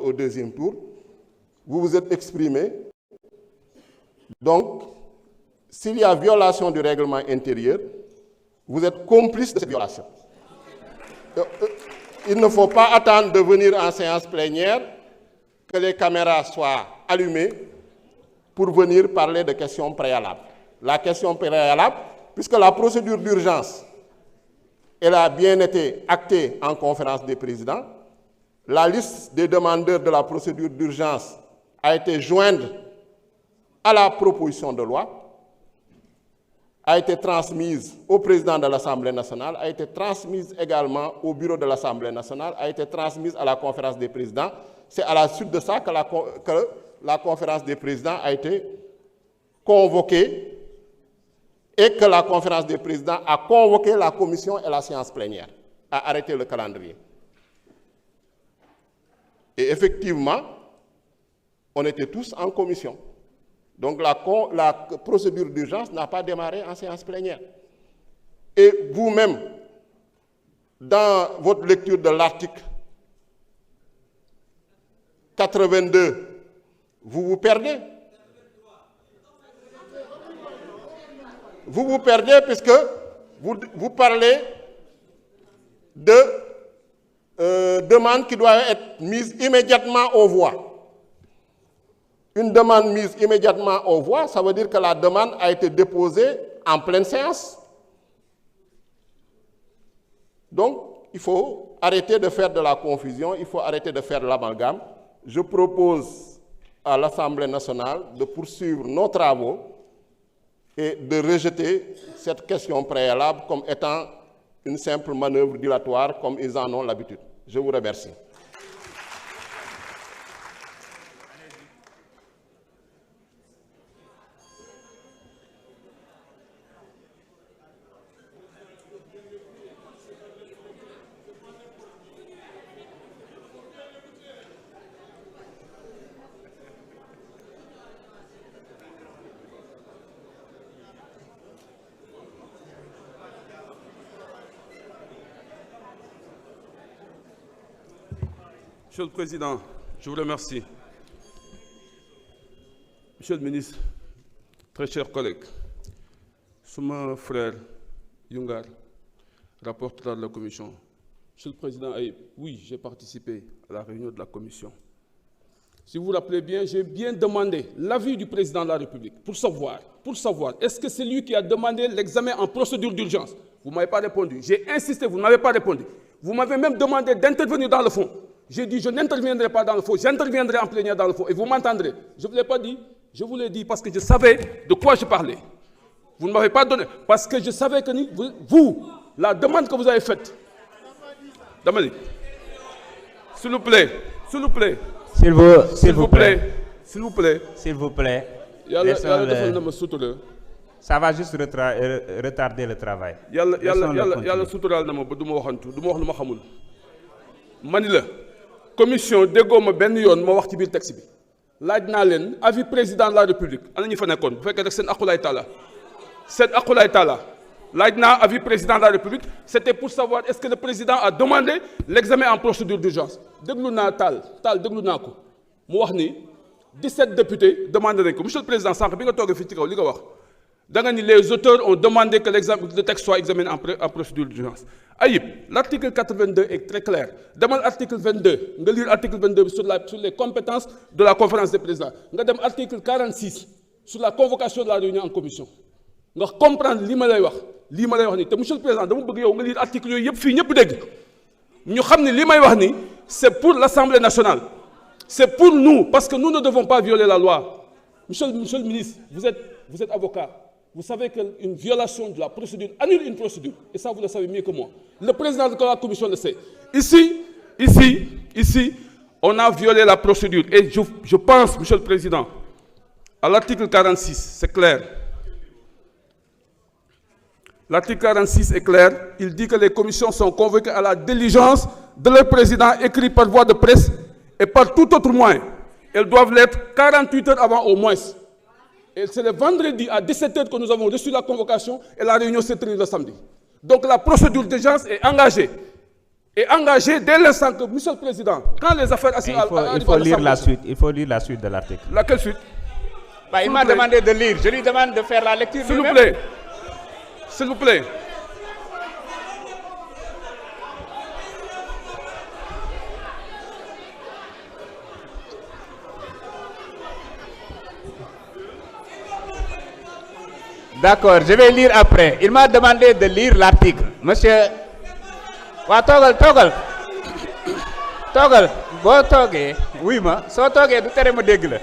au deuxième tour. Vous vous êtes exprimé. Donc, s'il y a violation du règlement intérieur, vous êtes complice de cette violation. Il ne faut pas attendre de venir en séance plénière que les caméras soient allumées pour venir parler de questions préalables. La question préalable, puisque la procédure d'urgence, elle a bien été actée en conférence des présidents, la liste des demandeurs de la procédure d'urgence a été jointe à la proposition de loi, a été transmise au président de l'Assemblée nationale, a été transmise également au bureau de l'Assemblée nationale, a été transmise à la conférence des présidents. C'est à la suite de ça que la conférence des présidents a été convoquée et que la conférence des présidents a convoqué la commission et la séance plénière, a arrêté le calendrier. Et effectivement, on était tous en commission. Donc la procédure d'urgence n'a pas démarré en séance plénière. Et vous-même, dans votre lecture de l'article 82, vous vous perdez. Vous vous perdez puisque vous parlez de demandes qui doivent être mises immédiatement aux voix. Une demande mise immédiatement aux voix, ça veut dire que la demande a été déposée en pleine séance. Donc, il faut arrêter de faire de la confusion, il faut arrêter de faire de l'amalgame. Je propose à l'Assemblée nationale de poursuivre nos travaux et de rejeter cette question préalable comme étant une simple manœuvre dilatoire comme ils en ont l'habitude. Je vous remercie. Monsieur le Président, je vous remercie. Monsieur le ministre, très chers collègues, mon frère Yungar, rapporteur de la commission. Monsieur le Président, oui, j'ai participé à la réunion de la commission. Si vous vous rappelez bien, j'ai bien demandé l'avis du Président de la République pour savoir, est-ce que c'est lui qui a demandé l'examen en procédure d'urgence? Vous ne m'avez pas répondu. J'ai insisté, vous ne m'avez pas répondu. Vous m'avez même demandé d'intervenir dans le fond. J'ai dit, je n'interviendrai pas dans le fond, j'interviendrai en plénière dans le fond, et vous m'entendrez. Je ne vous l'ai pas dit, je vous l'ai dit parce que je savais de quoi je parlais. Vous ne m'avez pas donné, parce que je savais que vous, la demande que vous avez faite, demandez, s'il vous plaît, s'il vous plaît, s'il vous plaît, s'il vous plaît, s'il vous plaît, ça va juste retarder le travail. Yalla sutural na ma ba duma waxantu duma wax luma xamul manila commission déggoo ma benn yoon ma wax ci biir texte bi laaj naa leen avis président de la république ana ñu fa nekkoon bu fekkee rek seen aqulaay taala laaj naa avis président de la république c'était pour savoir est-ce que le président a demandé l'examen en procédure d'urgence déglu naa taal déglu naa ko mu wax ni 17 députés demandé nañ ko monsieur le président sànq bi nga toogee fii ci kaw li nga wax da nga ni les auteurs ont demandé que le texte soit examiné en procédure d'urgence. Aïb, l'article 82 est très clair. Dans l'article 22, on lire l'article 22 sur les compétences de la conférence des présidents. On a l'article 46 sur la convocation de la réunion en commission. On comprendre ce que je veux dire. Monsieur le président, je veux lire l'article c'est pour l'Assemblée nationale. C'est pour nous, parce que nous ne devons pas violer la loi. Monsieur le ministre, vous êtes avocat. Vous savez qu'une violation de la procédure annule une procédure. Et ça, vous le savez mieux que moi. Le président de la commission le sait. Ici, on a violé la procédure. Et je pense, monsieur le président, à l'article 46, c'est clair. L'article 46 est clair. Il dit que les commissions sont convoquées à la diligence de leur président écrit par voie de presse et par tout autre moyen. Elles doivent l'être 48 heures avant au moins. Et c'est le vendredi à 17h que nous avons reçu la convocation et la réunion s'est tenue le samedi. Donc la procédure d'urgence est engagée. est engagé dès l'instant que, Monsieur le Président, quand les affaires assises il faut lire la suite. Il faut lire la suite de l'article. Laquelle suite? Bah, il m'a demandé de lire. Je lui demande de faire la lecture. S'il vous plaît. S'il vous plaît. D'accord, je vais lire après. Il m'a demandé de lire l'article. Monsieur... waa toogal boo toogee wuy ma soo toogee du tere ma dégg la.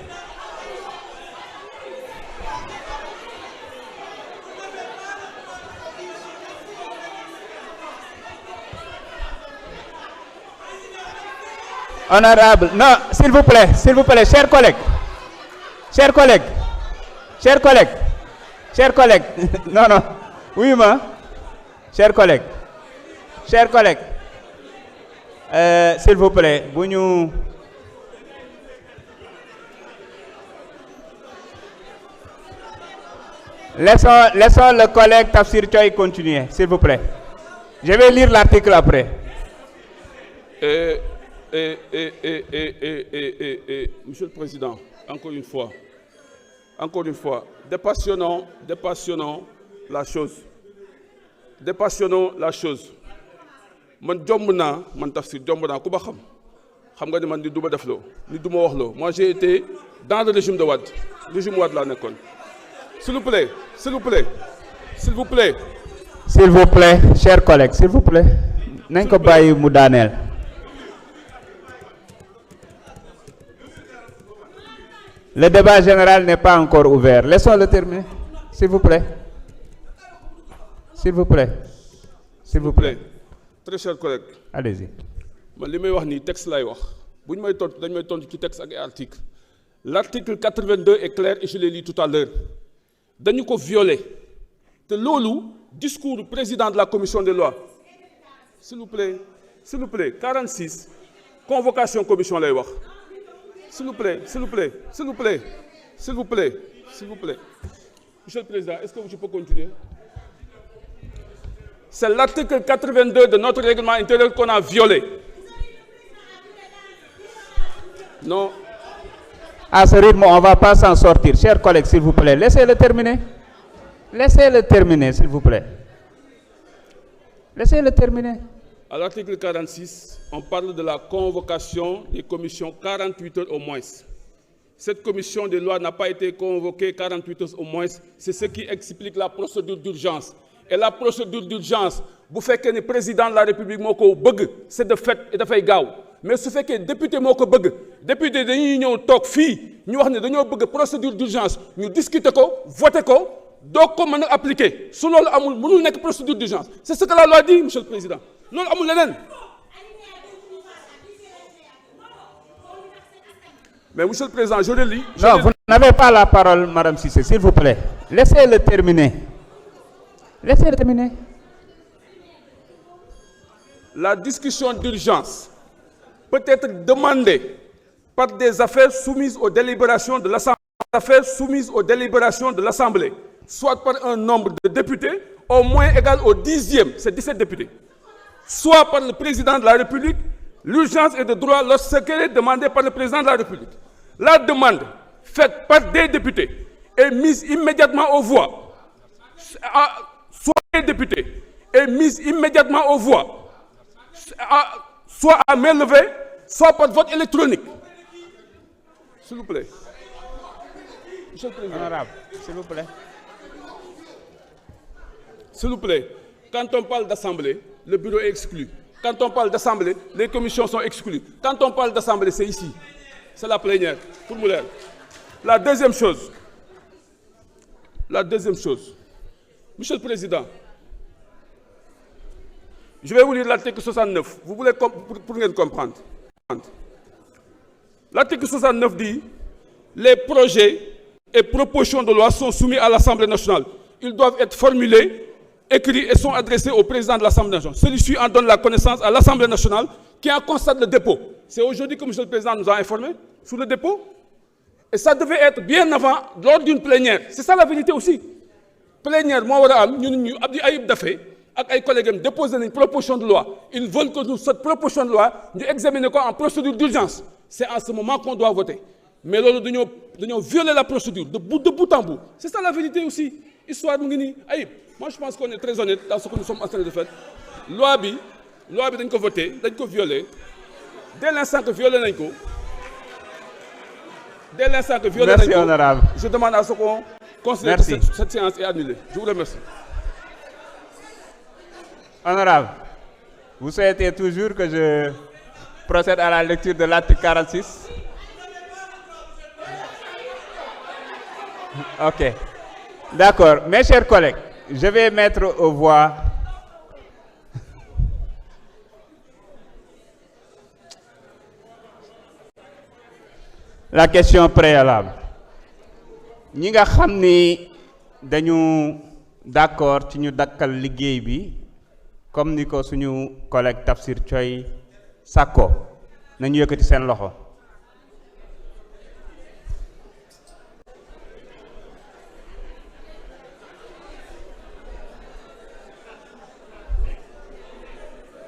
Honorable, non, s'il vous plaît, chers collègues, non, oui, chers collègues, s'il vous plaît, laissons le collègue Tafsir Choy continuer, s'il vous plaît. Je vais lire l'article après. Monsieur le Président, encore une fois, dépassionnons la chose. Man jomb naa man Tafsir jomb naa ku ba xam nga ni man ni du ma def loo ni du ma wax loo. Moi j'ai été dans le régime de Wade laa nekkoon. S'il vous plaît, chers collègues, s'il vous plaît. nañ ko bàyyi mu daaneel. Le débat général n'est pas encore ouvert. Laissons-le terminer. S'il vous plaît. Très chers collègues. Allez-y. Man li may wax nii texte lay wax bu ñu may tontu dañ may tontu ci texte ak ay article. L'article 82 est clair et je l'ai lu tout à l'heure. Dañu ko violer te loolu discours du président de la commission des lois. S'il vous plaît 46 convocation commission lay wax. S'il vous plaît. Monsieur le Président, est-ce que je peux continuer? C'est l'article 82 de notre règlement intérieur qu'on a violé. Non. À ce rythme, on ne va pas s'en sortir. Chers collègues, s'il vous plaît, laissez-le terminer, s'il vous plaît. Laissez-le terminer. À l'article 46, on parle de la convocation des commissions 48 heures au moins. Cette commission des lois n'a pas été convoquée 48 heures au moins. C'est ce qui explique la procédure d'urgence. Et la procédure d'urgence, bu fekkee ne président de la République moo ko bëgg, c'est de fait et dafay gaaw. Mais su fekkee député moo ko bëgg, député dañuy ñëw toog fii ñu wax ne dañoo bëgg procédure d'urgence ñu discuter ko, voter ko, doog ko mën a appliquer. Su loolu amul mënul nekk procédure d'urgence. C'est ce que la loi dit, Monsieur le Président. Loolu amul leneen. Mais Monsieur le Président, je le lis. Non, vous n'avez pas la parole, Madame Cissé, s'il vous plaît. Laissez-le terminer. La discussion d'urgence peut être demandée par des affaires soumises aux délibérations de l'Assemblée, soit par un nombre de députés au moins égal au 10e, c'est 17 députés, soit par le président de la République. L'urgence est de droit lorsqu'elle est demandée par le président de la République. La demande faite par des députés est mise immédiatement aux voix. Soit les députés est mise immédiatement aux voix, soit à main levée, soit par vote électronique. S'il vous plaît. Monsieur le Président. Honorable, s'il vous plaît. S'il vous plaît. Quand on parle d'assemblée, le bureau est exclu. Quand on parle d'assemblée, les commissions sont exclues. Quand on parle d'assemblée, c'est ici. C'est la plénière. Pour Mouler. La deuxième chose. Monsieur le Président, je vais vous lire l'article 69. Vous voulez pour comprendre. L'article 69 dit « Les projets et propositions de loi sont soumis à l'Assemblée nationale. Ils doivent être formulés, écrits et sont adressés au président de l'Assemblée nationale. Celui-ci en donne la connaissance à l'Assemblée nationale qui en constate le dépôt. » C'est aujourd'hui que Monsieur le Président nous a informés sur le dépôt. Et ça devait être bien avant, lors d'une plénière. C'est ça la vérité aussi. Plénière, moi, Abdi Aïb Dafé, ak ay collègues am déposé une proposition de loi, ils veulent que nous, cette proposition de loi, nous examinions en procédure d'urgence. C'est à ce moment qu'on doit voter. Mais là, nous avons violé la procédure de bout en bout. C'est ça la vérité aussi. Histoire de Aïe, moi je pense qu'on est très honnête dans ce que nous sommes en train de faire. Loi bi, nous avons voté, nous avons violé. Dès l'instant que violé, Merci, honorable. Je demande à ce qu'on considère que cette séance est annulée. Je vous remercie. Honorable, vous souhaitez toujours que je procède à la lecture de l'article 46? Ok. D'accord. Mes chers collègues, je vais mettre aux voix la question préalable. Ñi nga xam ni dañu d'accord ci ñu dakkal liggéey bi comme ni ko suñu collègue Tafsir Thioye sàkko nañu yëkkati seen loxo.